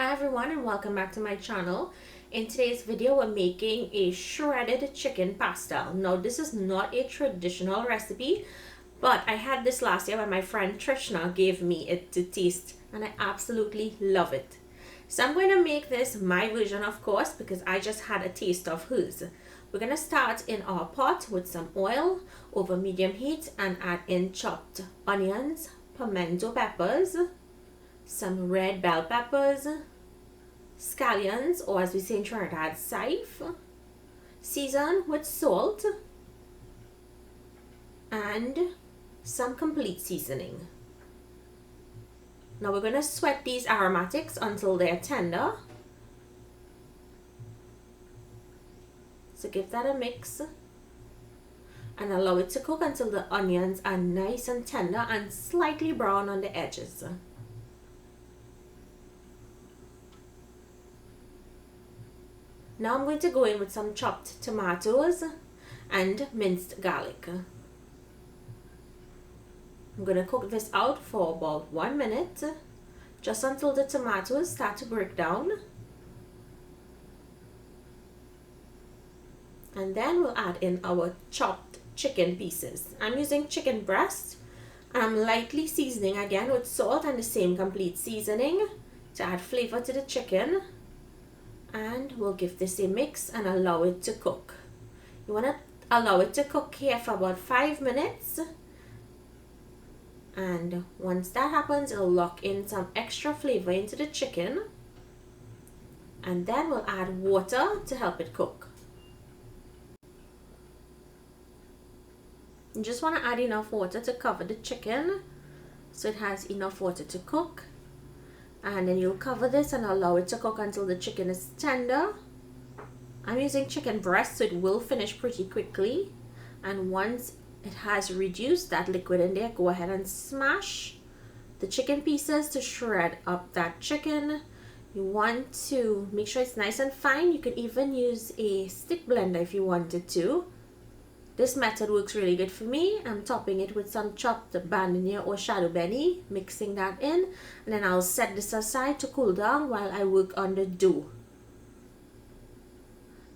Hi everyone and welcome back to my channel. In today's video we're making a shredded chicken pastel. Now this is not a traditional recipe, but I had this last year when my friend Trishna gave me it to taste and I absolutely love it. So I'm going to make this my version, of course, because I just had a taste of hers. We're going to start in our pot with some oil over medium heat and add in chopped onions, pimento peppers, some red bell peppers, scallions, or as we say in Trinidad, scythe, season with salt, and some complete seasoning. Now we're going to sweat these aromatics until they're tender. So give that a mix and allow it to cook until the onions are nice and tender and slightly brown on the edges. Now I'm going to go in with some chopped tomatoes and minced garlic. I'm going to cook this out for about 1 minute, just until the tomatoes start to break down. And then we'll add in our chopped chicken pieces. I'm using chicken breast. I'm lightly seasoning again with salt and the same complete seasoning to add flavor to the chicken. And we'll give this a mix and allow it to cook. You want to allow it to cook here for about 5 minutes. And once that happens, it'll lock in some extra flavor into the chicken. And then we'll add water to help it cook. You just want to add enough water to cover the chicken so it has enough water to cook. And then you'll cover this and allow it to cook until the chicken is tender. I'm using chicken breast, so it will finish pretty quickly. And once it has reduced that liquid in there, go ahead and smash the chicken pieces to shred up that chicken. You want to make sure it's nice and fine. You could even use a stick blender if you wanted to. This method works really good for me. I'm topping it with some chopped beni or shadon beni, mixing that in, and then I'll set this aside to cool down while I work on the dough.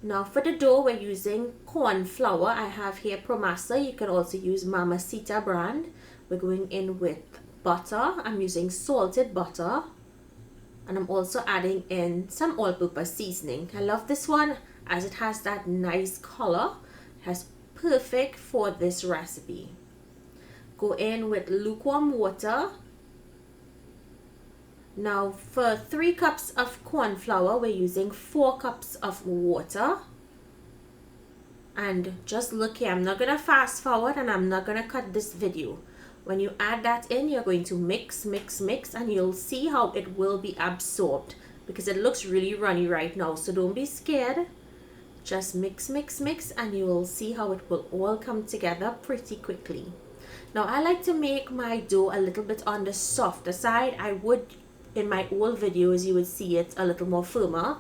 Now for the dough, we're using corn flour. I have here Promasa. You can also use Mamacita brand. We're going in with butter. I'm using salted butter, and I'm also adding in some all-purpose seasoning. I love this one as it has that nice color. It has perfect for this recipe. Go in with lukewarm water. Now for 3 cups of corn flour, we're using 4 cups of water. And just look here, I'm not going to fast forward and I'm not going to cut this video. When you add that in, you're going to mix, and you'll see how it will be absorbed, because it looks really runny right now. So don't be scared. Just mix, and you will see how it will all come together pretty quickly. Now I like to make my dough a little bit on the softer side. I would, in my old videos, you would see it a little more firmer.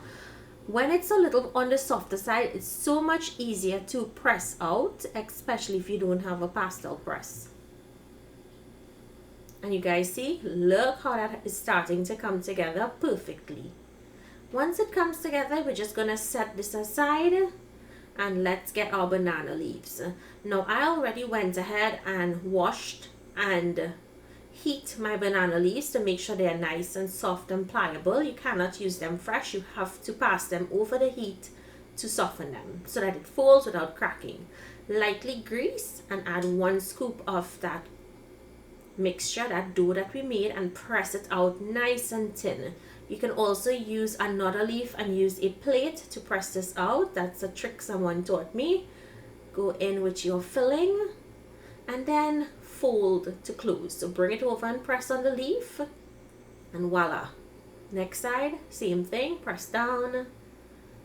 When it's a little on the softer side, it's so much easier to press out, especially if you don't have a pastel press. And you guys see, look how that is starting to come together perfectly. Once it comes together, we're just going to set this aside and let's get our banana leaves. Now I already went ahead and washed and heat my banana leaves to make sure they are nice and soft and pliable. You cannot use them fresh. You have to pass them over the heat to soften them so that it folds without cracking. Lightly grease and add 1 scoop of that mixture, that dough that we made, and press it out nice and thin. You can also use another leaf and use a plate to press this out. That's a trick someone taught me. Go in with your filling and then fold to close. So bring it over and press on the leaf, and voila. Next side, same thing, press down,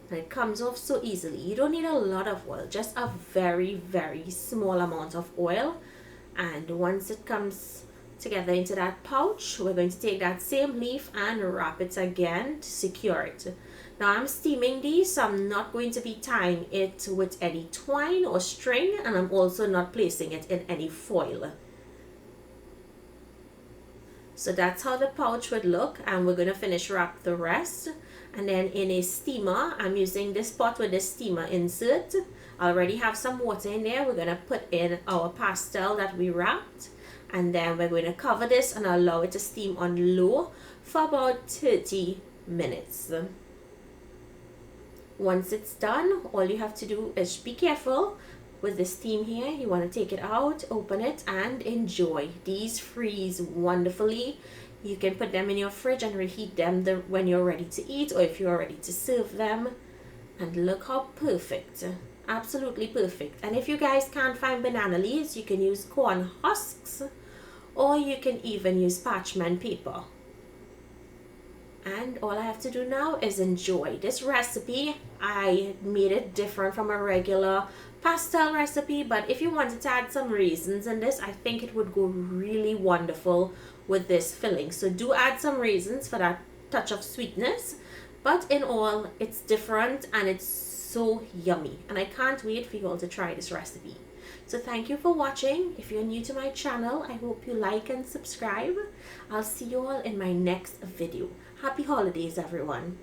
and it comes off so easily. You don't need a lot of oil, just a very, very small amount of oil. And once it comes together into that pouch, we're going to take that same leaf and wrap it again to secure it. Now I'm steaming these, so I'm not going to be tying it with any twine or string, and I'm also not placing it in any foil. So that's how the pouch would look, and we're going to finish wrap the rest. And then in a steamer, I'm using this pot with the steamer insert. I already have some water in there. We're going to put in our pastel that we wrapped, and then we're going to cover this and allow it to steam on low for about 30 minutes. Once it's done, all you have to do is be careful with the steam here. You want to take it out, open it, and enjoy. These freeze wonderfully. You can put them in your fridge and reheat them when you're ready to eat, or if you're ready to serve them. And look how perfect. Absolutely perfect. And if you guys can't find banana leaves, you can use corn husks, or you can even use parchment paper. And all I have to do now is enjoy this recipe. I made it different from a regular pastel recipe, but if you wanted to add some raisins in this, I think it would go really wonderful with this filling. So do add some raisins for that touch of sweetness. But in all, it's different and it's so yummy. And I can't wait for you all to try this recipe. So thank you for watching. If you're new to my channel, I hope you like and subscribe. I'll see you all in my next video. Happy holidays, everyone.